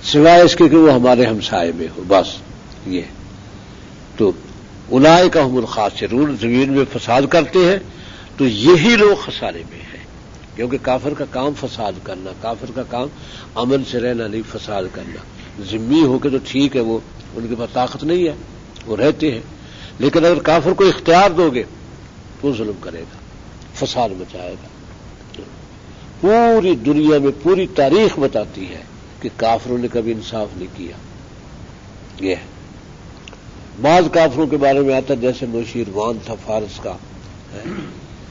سوائے اس کے کہ وہ ہمارے ہمسائے میں ہو، بس یہ تو اولئک هم الخاسرون، زمین میں فساد کرتے ہیں تو یہی لوگ خسارے میں ہیں، کیونکہ کافر کا کام فساد کرنا، کافر کا کام امن سے رہنا نہیں، فساد کرنا۔ ذمہ ہو کے تو ٹھیک ہے، وہ ان کے پاس طاقت نہیں ہے، وہ رہتے ہیں، لیکن اگر کافر کو اختیار دو گے تو ظلم کرے گا، فساد مچائے گا۔ پوری دنیا میں پوری تاریخ بتاتی ہے کہ کافروں نے کبھی انصاف نہیں کیا۔ یہ ہے بعض کافروں کے بارے میں آتا جیسے نوشیروان تھا فارس کا،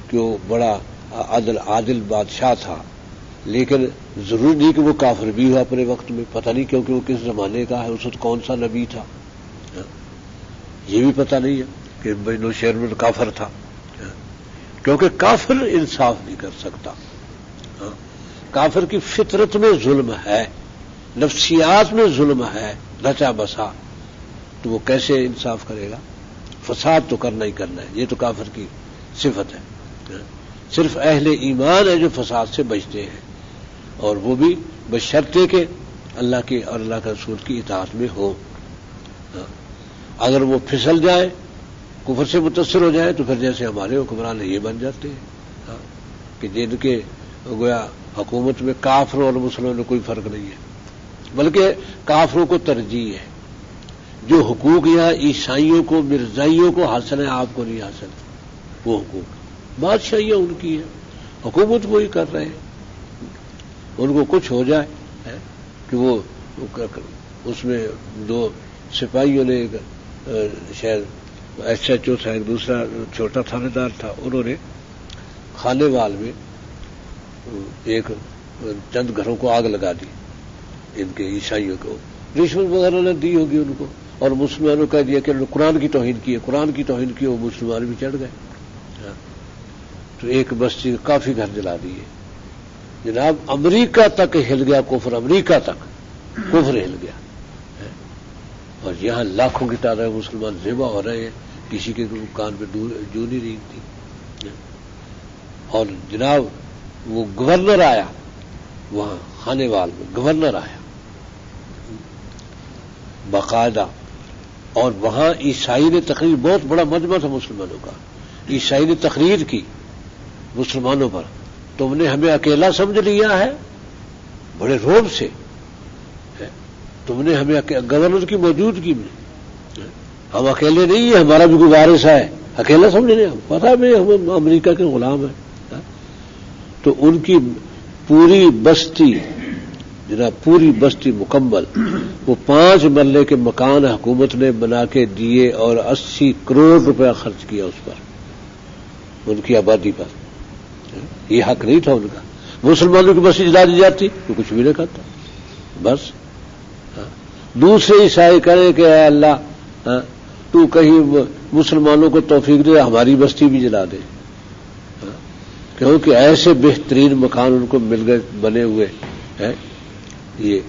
کہ وہ بڑا عادل بادشاہ تھا، لیکن ضروری نہیں کہ وہ کافر بھی ہوا اپنے وقت میں، پتہ نہیں کیونکہ وہ کس زمانے کا ہے، اس وقت کون سا نبی تھا، یہ بھی پتہ نہیں ہے کہ نوشیروان کافر تھا، کیونکہ کافر انصاف نہیں کر سکتا۔ کافر کی فطرت میں ظلم ہے، نفسیات میں ظلم ہے رچا بسا، تو وہ کیسے انصاف کرے گا؟ فساد تو کرنا ہی کرنا ہے، یہ تو کافر کی صفت ہے۔ صرف اہل ایمان ہے جو فساد سے بچتے ہیں، اور وہ بھی بشرطے کہ اللہ کے اور اللہ کے رسول کی اطاعت میں ہو۔ اگر وہ پھسل جائے، کفر سے متاثر ہو جائے، تو پھر جیسے ہمارے حکمران یہ بن جاتے ہیں کہ جن کے گویا حکومت میں کافروں اور مسلمانوں میں کوئی فرق نہیں ہے، بلکہ کافروں کو ترجیح ہے۔ جو حقوق یہاں عیسائیوں کو مرزائیوں کو حاصل ہیں آپ کو نہیں حاصل، وہ حقوق بادشاہیاں ان کی ہے، حکومت وہی کر رہے ہیں۔ ان کو کچھ ہو جائے کہ وہ اس میں دو سپاہیوں نے شاید ایس ایچ او تھا، ایک دوسرا چھوٹا تھانے دار تھا، انہوں نے خانے وال میں ایک چند گھروں کو آگ لگا دی، ان کے عیسائیوں کو رشوت وغیرہ نے دی ہوگی ان کو، اور مسلمانوں کا دیا کہ انہوں نے قرآن کی توہین کی ہے، قرآن کی توہین کی، وہ مسلمان بھی چڑھ گئے۔ تو ایک بستی کافی گھر جلا دیے جناب، امریکہ تک ہل گیا کفر، امریکہ تک کفر ہل گیا، اور یہاں لاکھوں کی تعداد مسلمان ذبح ہو رہے ہیں، کسی کے کان پہ جو نہیں رہی تھی۔ اور جناب وہ گورنر آیا وہاں خانے وال میں، گورنر آیا باقاعدہ، اور وہاں عیسائی نے تقریر، بہت بڑا مجمع تھا مسلمانوں کا، عیسائی نے تقریر کی مسلمانوں پر، تم نے ہمیں اکیلا سمجھ لیا ہے، بڑے روب سے، تم نے ہمیں گورنر کی موجودگی میں، ہم اکیلے نہیں ہیں، ہمارا بھی کوئی وارث ہے، اکیلا سمجھ لیں، ہم پتہ میں ہم امریکہ کے غلام ہیں۔ تو ان کی پوری بستی جناب، پوری بستی مکمل، وہ 5 مرلے کے مکان حکومت نے بنا کے دیے اور 80 کروڑ روپیہ خرچ کیا اس پر، ان کی آبادی پر۔ یہ حق نہیں تھا ان کا، مسلمانوں کی بستی جلا دی جاتی تو کچھ بھی نہیں کرتا، بس۔ دوسرے عیسائی کہیں کہ اے اللہ تو کہیں مسلمانوں کو توفیق دے ہماری بستی بھی جلا دے، کیونکہ ایسے بہترین مکان ان کو مل گئے بنے ہوئے ہیں۔ یہ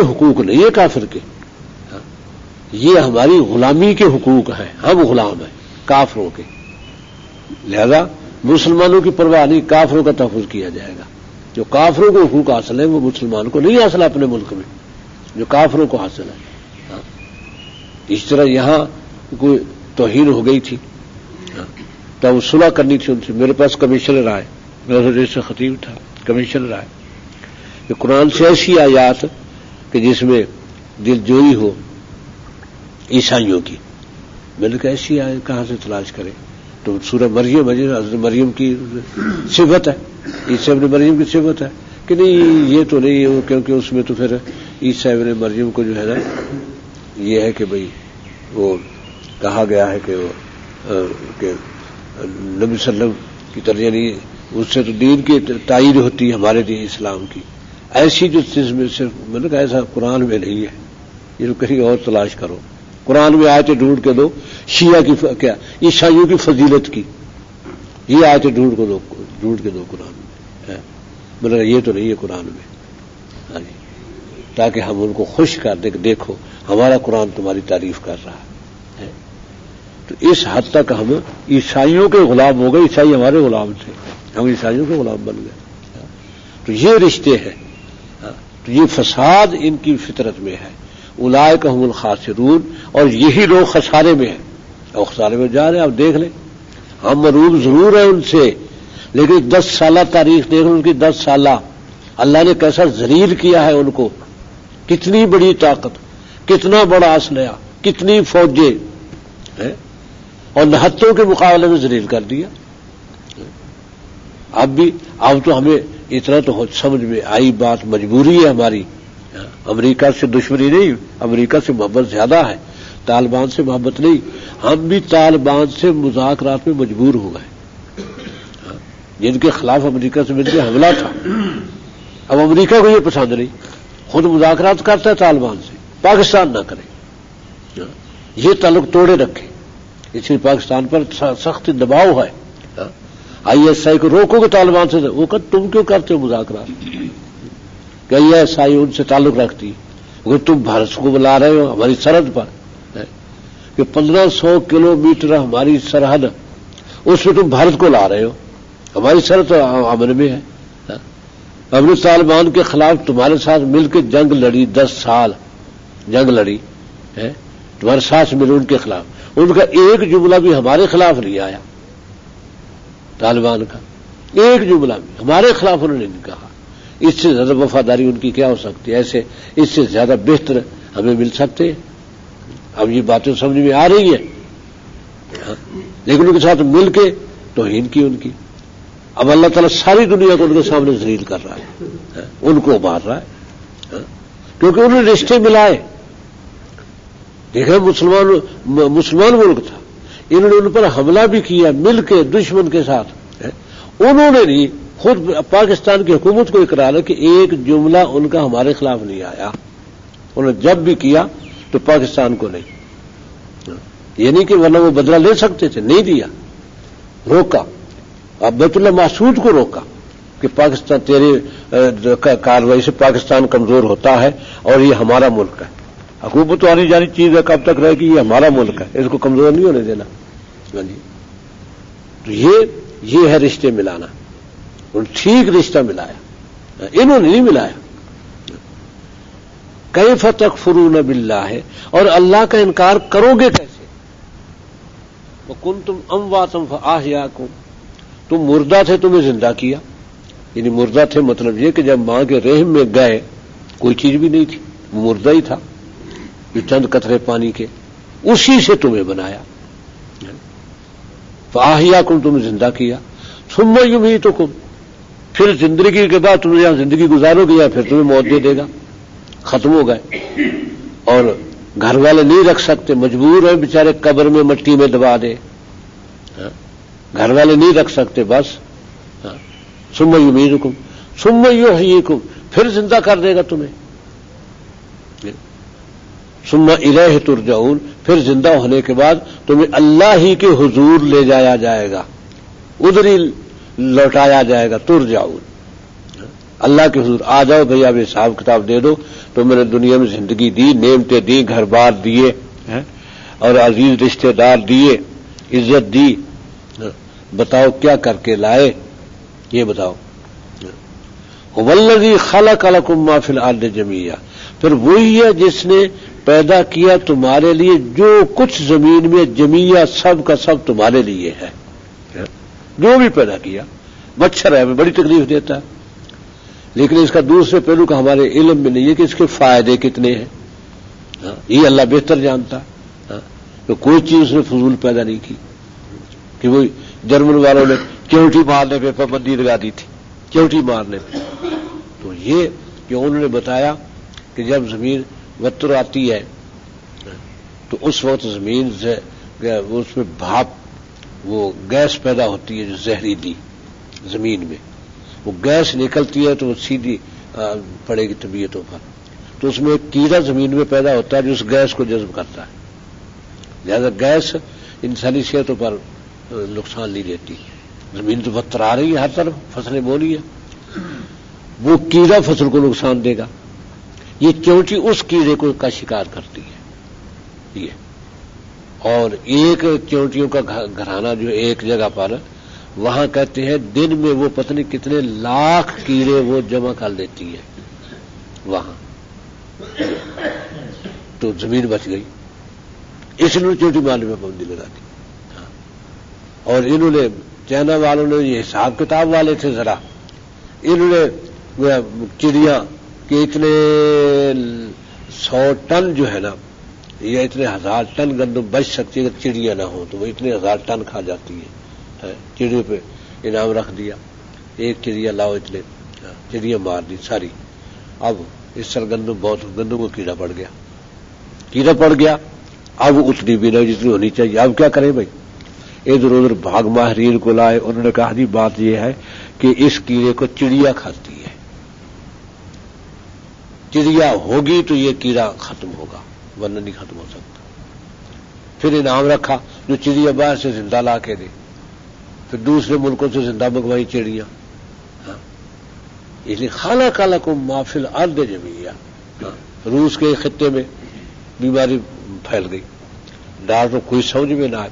حقوق نہیں ہے کافر کے، یہ ہماری غلامی کے حقوق ہیں، ہم غلام ہیں کافروں کے، لہذا مسلمانوں کی پرواہ نہیں، کافروں کا تحفظ کیا جائے گا۔ جو کافروں کو حقوق حاصل ہے وہ مسلمان کو نہیں حاصل اپنے ملک میں، جو کافروں کو حاصل ہے۔ اس طرح یہاں کوئی توہین ہو گئی تھی تو صلح کرنی تھی ان سے، میرے پاس کمشنر آئے، میرا جیسے خطیب تھا، کمشنر آئے کہ قرآن سے ایسی آیات کہ جس میں دل جوئی ہو عیسائیوں کی، میں نے کہا ایسی آیت کہاں سے تلاش کرے؟ تو سورہ مریم، حضرت مریم کی صفت ہے، عیسی ابن مریم کی صفت ہے کہ نہیں یہ تو نہیں ہے، کیونکہ اس میں تو پھر عیسی ابن مریم کو جو ہے نا یہ ہے کہ بھئی وہ کہا گیا ہے کہ وہ کہ نبی صلی اللہ علیہ وسلم کی طرح، یعنی اس سے تو دین کی تائید ہوتی ہے ہمارے دین اسلام کی، ایسی جو چیز میں صرف میں نے کہا ایسا قرآن میں نہیں ہے، یہ تو کہیں اور تلاش کرو، قرآن میں آیتیں ڈھونڈ کے دو شیعہ کی کیا عیسائیوں کی فضیلت کی، یہ آیتیں ڈھونڈ کے دو قرآن میں، میں نے کہا یہ تو نہیں ہے قرآن میں، تاکہ ہم ان کو خوش کر دیں کہ دیکھو ہمارا قرآن تمہاری تعریف کر رہا ہے۔ تو اس حد تک ہم عیسائیوں کے غلام ہو گئے، عیسائی ہمارے غلام تھے، ہم عیسائیوں کے غلام بن گئے۔ تو یہ رشتے ہیں، تو یہ فساد ان کی فطرت میں ہے. اولئک هم الخاسرون، اور یہی لوگ خسارے میں ہیں. اور خسارے میں جا رہے ہیں. آپ دیکھ لیں، ہم مروب ضرور ہیں ان سے، لیکن 10 سالہ تاریخ دیکھ لیں ان کی. 10 سالہ اللہ نے کیسا ذلیل کیا ہے ان کو. کتنی بڑی طاقت، کتنا بڑا اسلحہ، کتنی فوجیں، اور نہتوں کے مقابلے میں ذلیل کر دیا. اب تو ہمیں اتنا تو سمجھ میں آئی بات، مجبوری ہے ہماری. امریکہ سے دشمنی نہیں، امریکہ سے محبت زیادہ ہے، طالبان سے محبت نہیں. ہم بھی طالبان سے مذاکرات میں مجبور ہو گئے، جن کے خلاف امریکہ سے مل کے حملہ تھا. اب امریکہ کو یہ پسند نہیں، خود مذاکرات کرتا ہے طالبان سے، پاکستان نہ کرے، یہ تعلق توڑے رکھے. اس لیے پاکستان پر سخت دباؤ ہے. ISI کو روکو گے طالبان سے، وہ کہ تم کیوں کرتے ہو مذاکرات؟ کہ ISI ان سے تعلق رکھتی ہے، تم بھارت کو بلا رہے ہو ہماری سرحد پر، کہ 1500 کلومیٹر ہماری سرحد، اس میں تم بھارت کو لا رہے ہو. ہماری سرحد امن میں ہے. ہم نے طالبان کے خلاف تمہارے ساتھ مل کے جنگ لڑی، 10 سال جنگ لڑی ہے تمہارے ساتھ ملے ان کے خلاف. ان کا ایک جملہ بھی ہمارے خلاف نہیں آیا، طالبان کا ایک جملہ بھی ہمارے خلاف انہوں نے نہیں کہا. اس سے زیادہ وفاداری ان کی کیا ہو سکتی ہے؟ ایسے اس سے زیادہ بہتر ہمیں مل سکتے ہیں. اب یہ باتیں سمجھ میں آ رہی ہیں، لیکن ان کے ساتھ مل کے توہین کی ان کی. اب اللہ تعالیٰ ساری دنیا کو ان کے سامنے ذلیل کر رہا ہے، ان کو مار رہا ہے، کیونکہ انہوں نے رشتے ملائے. دیکھیں مسلمان ملک تھا، انہوں نے ان پر حملہ بھی کیا مل کے دشمن کے ساتھ. انہوں نے نہیں، خود پاکستان کی حکومت کو اقرار ہے کہ ایک جملہ ان کا ہمارے خلاف نہیں آیا. انہوں نے جب بھی کیا تو پاکستان کو نہیں، یہ نہیں کہ ورنہ وہ بدلہ لے سکتے تھے، نہیں دیا، روکا. اب بیت اللہ محسود کو روکا کہ پاکستان تیری کارروائی سے پاکستان کمزور ہوتا ہے اور یہ ہمارا ملک ہے. حکومت تو آنی جانی چیز ہے، کب تک رہے گی؟ یہ ہمارا ملک ہے، اس کو کمزور نہیں ہونے دینا. تو یہ ہے رشتے ملانا. ٹھیک رشتہ ملایا، انہوں نے نہیں ملایا. کیف تکفرون باللہ، اور اللہ کا انکار کرو گے کیسے؟ وکنتم امواتا فاحیاکم، تم مردہ تھے تمہیں زندہ کیا. یعنی مردہ تھے مطلب یہ کہ جب ماں کے رحم میں گئے کوئی چیز بھی نہیں تھی، وہ مردہ ہی تھا، جو چند قطرے پانی کے، اسی سے تمہیں بنایا. فاحیاکم، تمہیں زندہ کیا. ثم یمیتکم، پھر زندگی کے بعد تم یہاں زندگی گزارو گے یا پھر تمہیں موت دے دے گا. ختم ہو گئے، اور گھر والے نہیں رکھ سکتے، مجبور ہیں بیچارے قبر میں مٹی میں دبا دے. گھر والے نہیں رکھ سکتے، بس. ثم یمیتکم ثم یحییکم، پھر زندہ کر دے گا تمہیں. ثم الیہ ترجعون، پھر زندہ ہونے کے بعد تمہیں اللہ ہی کے حضور لے جایا جائے گا، ادھر ہی لوٹایا جائے گا. ترجعون، اللہ کے حضور آ جاؤ بھئی، اب حساب کتاب دے دو. تو میں نے دنیا میں زندگی دی، نعمتیں دی، گھر بار دیے، اور عزیز رشتے دار دیے، عزت دی. بتاؤ کیا کر کے لائے؟ یہ بتاؤ. والذی خلق لکم ما فی الارض جمیعا، پھر وہی ہے جس نے پیدا کیا تمہارے لیے جو کچھ زمین میں، جمیعا سب کا سب تمہارے لیے ہے. جو بھی پیدا کیا. مچھر ہے ہمیں بڑی تکلیف دیتا ہے، لیکن اس کا دوسرے پہلو کا ہمارے علم میں نہیں ہے کہ اس کے فائدے کتنے ہیں. یہ اللہ بہتر جانتا ہے. تو کوئی چیز اس نے فضول پیدا نہیں کی. کہ وہ جرمن والوں نے چیوٹی مارنے پہ پابندی لگا دی تھی، چیوٹی مارنے پہ. تو یہ کہ انہوں نے بتایا کہ جب زمین وتر آتی ہے تو اس وقت زمین اس میں بھاپ، وہ گیس پیدا ہوتی ہے جو زہریلی زمین میں، وہ گیس نکلتی ہے تو وہ سیدھی پڑے گی طبیعتوں پر. تو اس میں ایک کیڑا زمین میں پیدا ہوتا ہے جو اس گیس کو جذب کرتا ہے. لہذا گیس انسانی صحتوں پر نقصان نہیں دیتی. زمین تو وتر آ رہی ہے، ہر طرف فصلیں بولی ہیں، وہ کیڑا فصل کو نقصان دے گا. یہ چونٹی اس کیڑے کو کا شکار کرتی ہے. یہ اور ایک چونٹیوں کا گھرانہ جو ایک جگہ پر، وہاں کہتے ہیں دن میں وہ پتہ نہیں کتنے لاکھ کیڑے وہ جمع کر لیتی ہے. وہاں تو زمین بچ گئی، اس لیے چوٹی مارنے میں پابندی لگا دی. اور انہوں نے چائنا والوں نے یہ حساب کتاب والے تھے ذرا، انہوں نے چڑیا کہ اتنے 100 ٹن جو ہے نا، یہ اتنے 1000 ٹن گندم بچ سکتی ہے اگر چڑیا نہ ہو، تو وہ اتنے 1000 ٹن کھا جاتی ہے. چڑیوں پہ انعام رکھ دیا، ایک چڑیا لاؤ اتنے، چڑیا مار دی ساری. اب اس سال گندم کو کیڑا پڑ گیا، اب اتنی بھی نہیں جتنی ہونی چاہیے. اب کیا کریں بھائی؟ ادھر ادھر بھاگ ماہرین کو لائے، انہوں نے کہا جی بات یہ ہے کہ اس کیڑے کو چڑیا کھاتی ہے، چڑیا ہوگی تو یہ کیڑا ختم ہوگا ورنہ نہیں ختم ہو سکتا. پھر انعام رکھا جو چڑیا باہر سے زندہ لا کے دے، پھر دوسرے ملکوں سے زندہ منگوائی چڑیاں. اس لیے خلق لکم ما فی الارض جميعا. روس کے خطے میں بیماری پھیل گئی، ڈاکٹر کوئی سمجھ میں نہ آئے.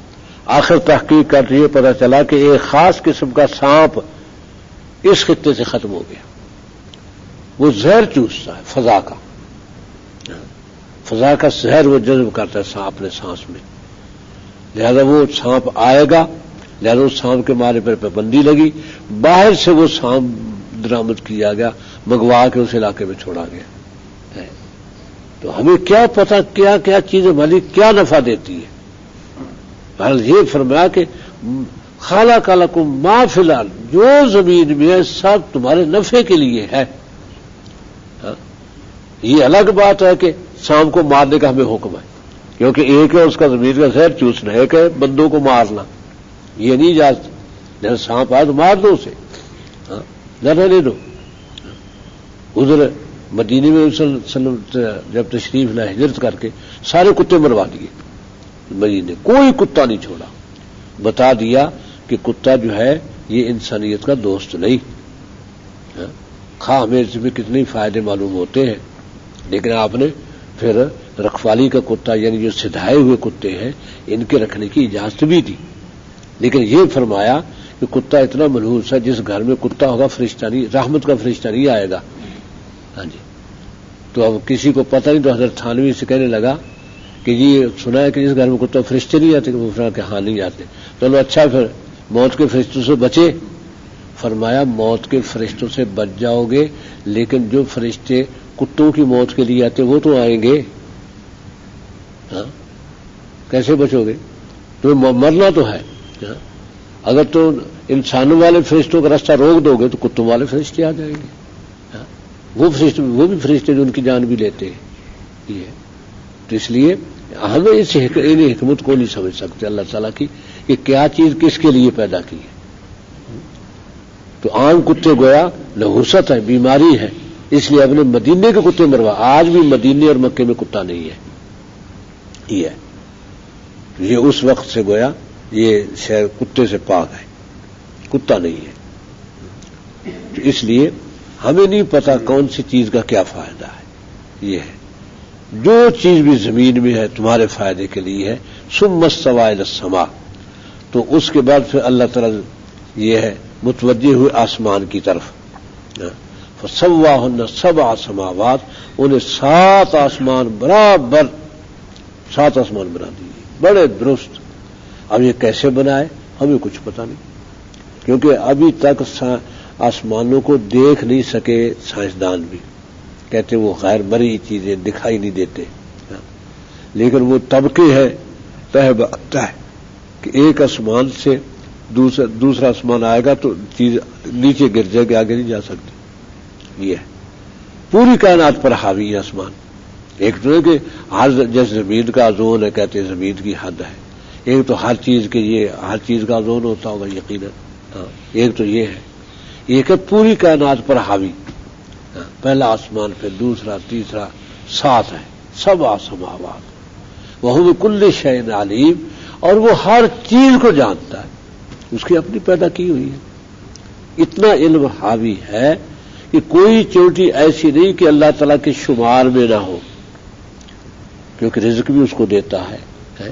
آخر تحقیق کرتے یہ پتہ چلا کہ ایک خاص قسم کا سانپ اس خطے سے ختم ہو گیا. وہ زہر چوستا ہے فضا کا زہر وہ جذب کرتا ہے اپنے سانس میں، لہذا وہ سانپ آئے گا، لہذا اس سانپ کے مارے پر پابندی لگی. باہر سے وہ سانپ درآمد کیا گیا، منگوا کے اس علاقے میں چھوڑا گیا. تو ہمیں کیا پتا کیا کیا چیزیں ہماری کیا نفع دیتی ہے. بہرحال یہ فرمایا کہ خلق لکم ما فی الارض، جو زمین میں ہے سب تمہارے نفع کے لیے ہے. یہ الگ بات ہے کہ سانپ کو مارنے کا ہمیں حکم ہے، کیونکہ ایک ہے اس کا زمین کا زہر چوسنا، ایک ہے بندوں کو مارنا. یہ نہیں اجازت. جب سانپ آئے تو مار دو اسے، نہ رہنے دو. ادھر مدینے میں صلی اللہ علیہ وسلم جب تشریف لائے ہجرت کر کے سارے کتے مروا دیے مدینے، کوئی کتا نہیں چھوڑا. بتا دیا کہ کتا جو ہے یہ انسانیت کا دوست نہیں. ہمیں اس میں کتنے فائدے معلوم ہوتے ہیں، لیکن آپ نے پھر رکھوالی کا کتا یعنی جو سدھائے ہوئے کتے ہیں ان کے رکھنے کی اجازت بھی دی. لیکن یہ فرمایا کہ کتا اتنا منحوس ہے، جس گھر میں کتا ہوگا فرشتہ نہیں، رحمت کا فرشتہ نہیں آئے گا. ہاں جی. تو اب کسی کو پتہ نہیں، تو حضرت تھانوی سے کہنے لگا کہ یہ سنا ہے کہ جس گھر میں کتا فرشتے نہیں آتے، وہ فرمایا کہ ہاں نہیں آتے. چلو اچھا، پھر موت کے فرشتوں سے بچے. فرمایا موت کے فرشتوں سے بچ جاؤ گے، لیکن جو فرشتے کتوں کی موت کے لیے آتے وہ تو آئیں گے. ہاں کیسے بچو گے؟ تمہیں مرنا تو ہے. اگر تو انسانوں والے فرشتوں کا راستہ روک دو گے تو کتوں والے فرشتے آ جائیں گے. وہ بھی فرشتے جو ان کی جان بھی لیتے ہیں. یہ تو اس لیے ہمیں اس حکمت کو نہیں سمجھ سکتے اللہ تعالیٰ کی کہ کیا چیز کس کے لیے پیدا کی ہے. تو عام کتے گویا نحوست ہے، بیماری ہے، اس لیے اپنے مدینے کے کتے مروا. آج بھی مدینے اور مکے میں کتا نہیں ہے. یہ اس وقت سے گویا یہ شہر کتے سے پاک ہے، کتا نہیں ہے. تو اس لیے ہمیں نہیں پتا کون سی چیز کا کیا فائدہ ہے. یہ ہے جو چیز بھی زمین میں ہے تمہارے فائدے کے لیے ہے. ثم استوى الى السماء، تو اس کے بعد پھر اللہ تعالی یہ ہے متوجہ ہوئے آسمان کی طرف. فسواهن 7 سماوات، انہیں 7 آسمان برابر 7 آسمان بنا دیے بڑے درست. اب یہ کیسے بنائے ہمیں کچھ پتا نہیں، کیونکہ ابھی تک آسمانوں کو دیکھ نہیں سکے سائنسدان بھی. کہتے وہ غیر مرئی چیزیں دکھائی نہیں دیتے، لیکن وہ طبقے ہیں تہ کہ ایک آسمان سے دوسرا آسمان آئے گا تو چیز نیچے گر جائے گی، آگے نہیں جا سکتی. یہ ہے پوری کائنات پر حاوی ہے آسمان. ایک تو ہے کہ ہر جیسے زمین کا زون ہے، کہتے ہیں زمین کی حد ہے. ایک تو ہر چیز کے یہ ہر چیز کا زون ہوتا ہوگا یقیناً. ایک تو یہ ہے، ایک ہے پوری کائنات پر حاوی. پہلا آسمان، پھر دوسرا، تیسرا، 7 ہے. 7 سماوات وَهُوَ بِكُلِّ شَيْءٍ عَلِيمٌ، اور وہ ہر چیز کو جانتا ہے، اس کی اپنی پیدا کی ہوئی ہے. اتنا علم حاوی ہے کہ کوئی چوٹی ایسی نہیں کہ اللہ تعالیٰ کے شمار میں نہ ہو، کیونکہ رزق بھی اس کو دیتا ہے.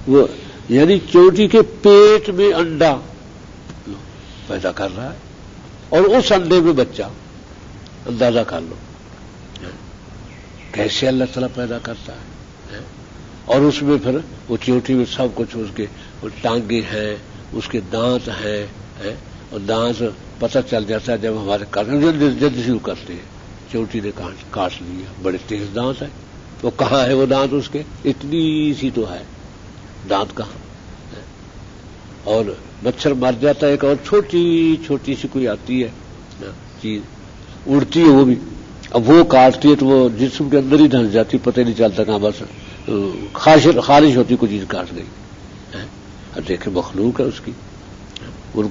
وہ یعنی چوٹی کے پیٹ میں انڈا پیدا کر رہا ہے اور اس انڈے میں بچہ، اندازہ کر لو. کیسے اللہ تعالیٰ پیدا کرتا ہے اور اس میں پھر وہ چیوٹی میں سب کچھ اس کے ٹانگیں ہیں، اس کے دانت ہیں اور دانت پتہ چل جاتا ہے جب ہمارے جلد شروع کرتے ہیں چیوٹی نے کاٹ لیا، بڑے تیز دانت ہے، وہ کہاں ہے وہ دانت اس کے؟ اتنی سی تو ہے دانت کہاں، اور مچھر مر جاتا ہے ایک اور چھوٹی چھوٹی سی کوئی آتی ہے چیز اڑتی ہے وہ بھی، اب وہ کاٹتی ہے تو وہ جسم کے اندر ہی دھنس جاتی، پتہ نہیں چلتا کہاں، بس خارش ہوتی کوئی چیز کاٹ گئی. اب دیکھیں مخلوق ہے اس کی، ان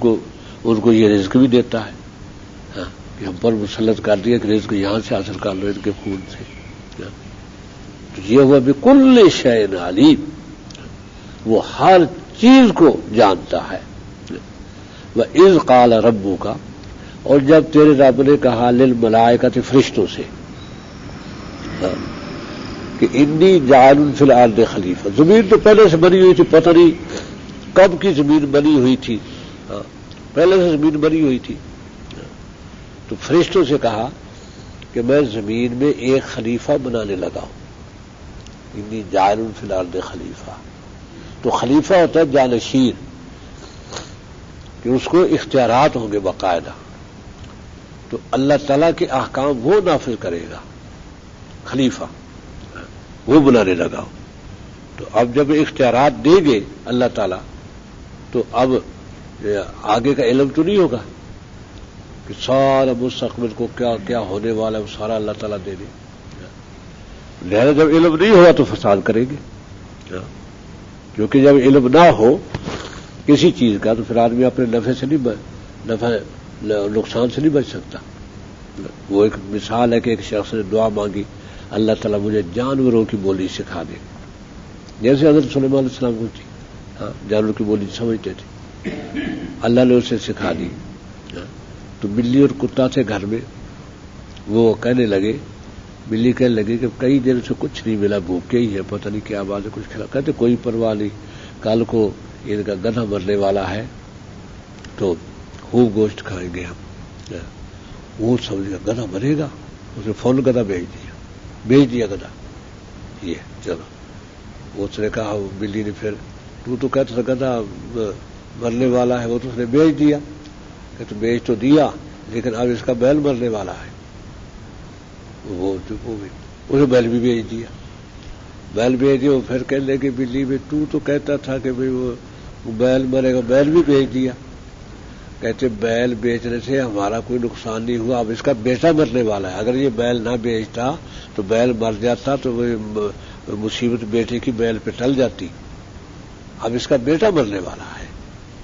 کو یہ رزق بھی دیتا ہے کہ ہم پر مسلط کر دیا کہ رزق یہاں سے حاصل کر لو ان کے خون سے. تو یہ ہوا بکل شیء علیم، وہ ہر چیز کو جانتا ہے. وَإِذْ قَالَ رَبُّكَ، اور جب تیرے رب نے کہا للملائکۃ فرشتوں سے کہ انی جاعل فی الارض خلیفہ، زمین تو پہلے سے بنی ہوئی تھی، پتہ نہیں کب کی زمین بنی ہوئی تھی، پہلے سے زمین بنی ہوئی تھی. تو فرشتوں سے کہا کہ میں زمین میں ایک خلیفہ بنانے لگا ہوں، انی جاعل فی الارض خلیفہ. تو خلیفہ ہوتا ہے جانشین، کہ اس کو اختیارات ہوں گے باقاعدہ، تو اللہ تعالیٰ کے احکام وہ نافذ کرے گا، خلیفہ وہ بنانے لگا ہوں. تو اب جب اختیارات دیں گے اللہ تعالیٰ تو اب آگے کا علم تو نہیں ہوگا کہ سارا مستقبل کو کیا کیا ہونے والا ہے وہ سارا اللہ تعالیٰ دے دے. لہذا جب علم نہیں ہوا تو فساد کریں گے، کیونکہ جب علم نہ ہو کسی چیز کا تو پھر آدمی اپنے نفع نقصان سے نہیں بچ سکتا. وہ ایک مثال ہے کہ ایک شخص نے دعا مانگی، اللہ تعالیٰ مجھے جانوروں کی بولی سکھا دے، جیسے حضرت سلیمان علیہ السلام کو تھی، جانوروں کی بولی سمجھتے تھے، اللہ نے اسے سکھا دی. تو بلی اور کتا تھے گھر میں، وہ کہنے لگے، بلی کہنے لگی کہ کئی دن سے کچھ نہیں ملا، بھوکے ہی ہے، پتہ نہیں کیا بات ہے، کچھ کھلا. کہتے کوئی پرواہ نہیں، کل کو ان کا گدھا مرنے والا ہے تو خوب گوشت کھائیں گے ہم. وہ سمجھ گیا گدھا مرے گا، اس نے فون گدھا بھیج دیا گدھا، یہ چلو. اس نے کہا بلی نے پھر تو کہتا تھا گدھا مرنے والا ہے، وہ تو اس نے بیچ دیا. کہ تو بیچ تو دیا لیکن اب اس کا بیل مرنے والا ہے. وہ اسے بیل بھی بیچ دیا، وہ پھر کہنے لگے بلی میں تو کہتا تھا کہ بھئی وہ بیل مرے گا، بیل بھی بیچ دیا. کہتے بیل بیچنے سے ہمارا کوئی نقصان نہیں ہوا، اب اس کا بیٹا مرنے والا ہے، اگر یہ بیل نہ بیچتا تو بیل مر جاتا تو وہ مصیبت بیٹے کی بیل پہ ٹل جاتی. اب اس کا بیٹا مرنے والا ہے،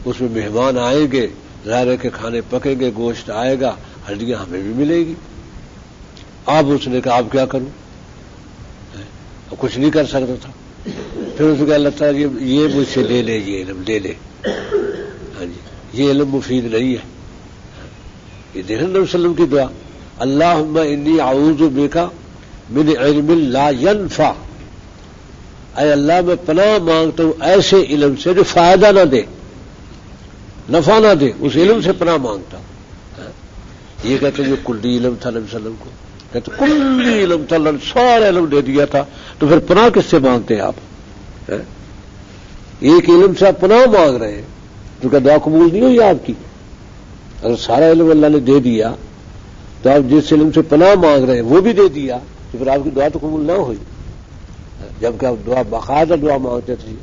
اس میں مہمان آئیں گے، ظاہر ہے کہ کھانے پکیں گے، گوشت آئے گا، ہڈیاں ہمیں بھی ملے گی. اب اس نے کہا اب کیا کروں، اب کچھ نہیں کر سکتا تھا. پھر اس نے کہا اللہ تعالیٰ یہ مجھ سے لے لے، یہ علم لے لے. ہاں جی، یہ علم مفید نہیں ہے. یہ دیکھیں نبی صلی اللہ علیہ وسلم کی دعا، اللہم انی اعوذ بک من علم لا ینفع، اے اللہ میں پناہ مانگتا ہوں ایسے علم سے جو فائدہ نہ دے، نفع نہ دے، اس علم سے پناہ مانگتا ہوں. یہ کہتے ہیں جو کلی علم تھا نبی صلی اللہ علیہ وسلم کو، کہتے کلی علم تھا، اللہ نے سارا علم دے دیا تھا، تو پھر پناہ کس سے مانگتے ہیں آپ؟ ایک علم سے آپ پناہ مانگ رہے ہیں تو کیا دعا قبول نہیں ہوئی آپ کی؟ اگر سارا علم اللہ نے دے دیا تو آپ جس علم سے پناہ مانگ رہے ہیں وہ بھی دے دیا تو پھر آپ کی دعا تو قبول نہ ہوئی، جبکہ آپ دعا باقاعدہ دعا مانگتے تھے.